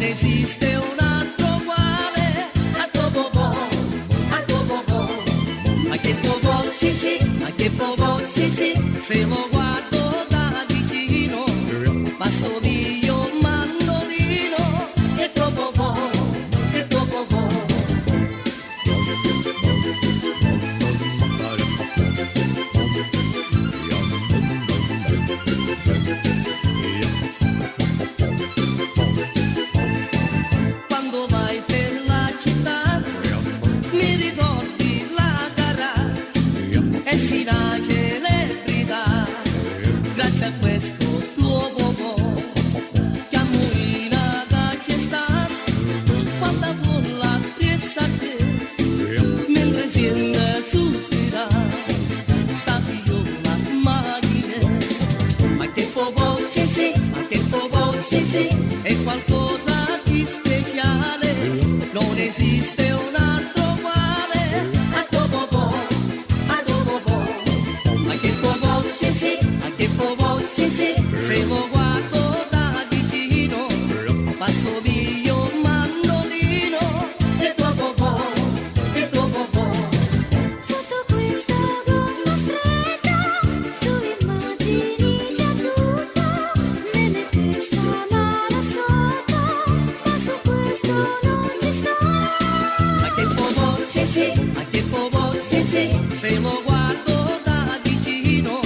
esiste un altro uguale a tuo popò, a tuo popò. Ma che popò, sì sì, ma che popò, sì sì, se lo guardo da vicino, passo via un mandolino, che tuo popò, che tuo popò. Quando vai per la città mi ricordi la gara e si la celebrità grazie a questo tuo popò che a Murina da c'è sta quanta folla pressa a te mentre siente sospira sta viola macchina ma che popò sì sì ma che popò sì sì è qualcosa di speciale non esiste un altro uguale a tuo popò a tuo popò ma che popò sì sì ma che popò sì sì se lo guardo da vicino passo via un mandolino che tuo popò che tuo popò. Sotto questa gonna stretta tu immagini già tutto nelle testa mano sotto ma su questo non ci sto. Ma che popò, sì sì, ma che popò, sì sì, se lo guardo da vicino,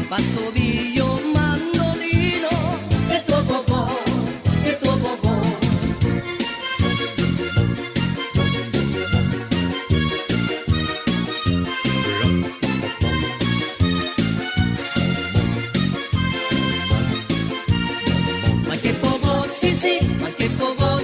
passo via un mandolino, che tuo popò, che tuo popò. Ma che popò, sì sì, ma che popò,